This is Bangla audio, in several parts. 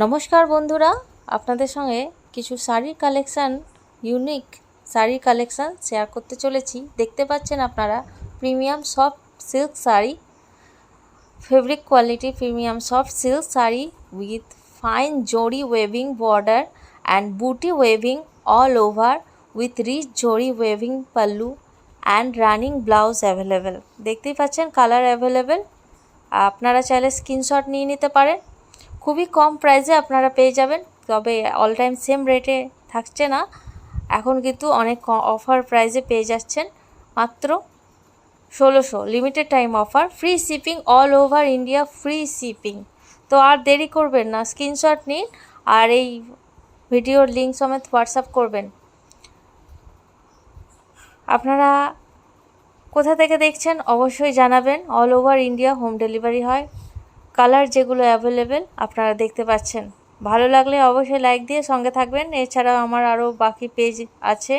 নমস্কার বন্ধুরা, আপনাদের সঙ্গে কিছু শাড়ির কালেকশান, ইউনিক শাড়ির কালেকশান শেয়ার করতে চলেছি। দেখতে পাচ্ছেন আপনারা premium soft silk sari, fabric quality premium soft silk sari with fine zari weaving border and buti weaving all over with rich zari weaving pallu and running blouse available. দেখতেই পাচ্ছেন কালার অ্যাভেলেবেল। আপনারা চাইলে স্ক্রিনশট নিয়ে নিতে পারেন। খুবই কম প্রাইসে আপনারা পেয়ে যাবেন, তবে অল টাইম সেম রেটে থাকছে না, এখন কিন্তু অনেক অফার প্রাইসে পেয়ে যাচ্ছেন। মাত্র 1600 limited time offer, free shipping all over India, free shipping. তো আর দেরি করবেন না, স্ক্রিনশট নিন আর এই ভিডিওর লিঙ্ক সমেত হোয়াটসঅ্যাপ করবেন। আপনারা কোথা থেকে দেখছেন অবশ্যই জানাবেন। All over India home delivery হয়। কালার যেগুলো অ্যাভেলেবেল আপনারা দেখতে পাচ্ছেন। ভালো লাগলে অবশ্যই লাইক দিয়ে সঙ্গে থাকবেন। এছাড়াও আমার আরও বাকি পেজ আছে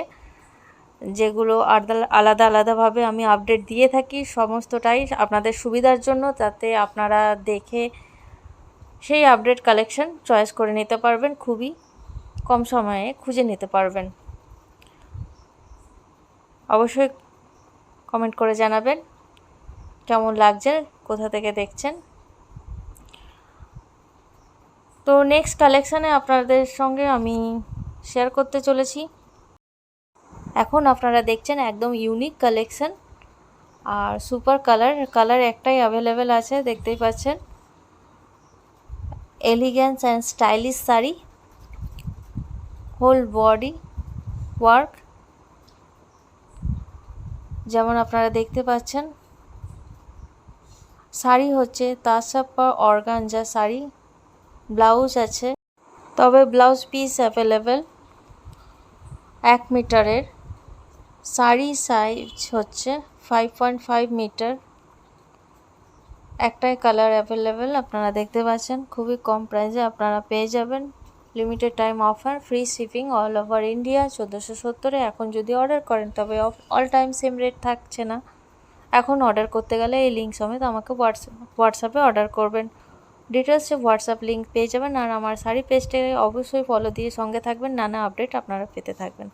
যেগুলো আলাদা আলাদাভাবে আমি আপডেট দিয়ে থাকি, সমস্তটাই আপনাদের সুবিধার জন্য, যাতে আপনারা দেখে সেই আপডেট কালেকশন চয়েস করে নিতে পারবেন, খুবই কম সময়ে খুঁজে নিতে পারবেন। অবশ্যই কমেন্ট করে জানাবেন কেমন লাগছে, কোথা থেকে দেখছেন। তো নেক্সট কালেকশানে আপনাদের সঙ্গে আমি শেয়ার করতে চলেছি। এখন আপনারা দেখছেন একদম ইউনিক কালেকশান আর সুপার কালার একটাই অ্যাভেলেবেল আছে, দেখতেই পাচ্ছেন। Elegance and stylish sari, whole body work যেমন আপনারা দেখতে পাচ্ছেন। শাড়ি হচ্ছে তাসাপ্পা অর্গানজা শাড়ি, ব্লাউজ আছে, তবে ব্লাউজ পিস অ্যাভেলেবেল 1 মিটারের। শাড়ি সাইজ হচ্ছে 5.5 মিটার। একটাই কালার অ্যাভেলেবেল আপনারা দেখতে পাচ্ছেন। খুবই কম প্রাইসে আপনারা পেয়ে যাবেন, limited time offer, free shipping all over India. 1470-এ এখন যদি অর্ডার করেন তবে অল টাইম সেম রেট থাকছে না। এখন অর্ডার করতে গেলে এই লিঙ্ক সমেত আমাকে হোয়াটসঅ্যাপে অর্ডার করবেন। ডিটেলসে হোয়াটসঅ্যাপ লিঙ্ক পেয়ে যাবেন। আর আমার শাড়ি পেজটাকে অবশ্যই ফলো দিয়ে সঙ্গে থাকবেন, নানা আপডেট আপনারা পেতে থাকবেন।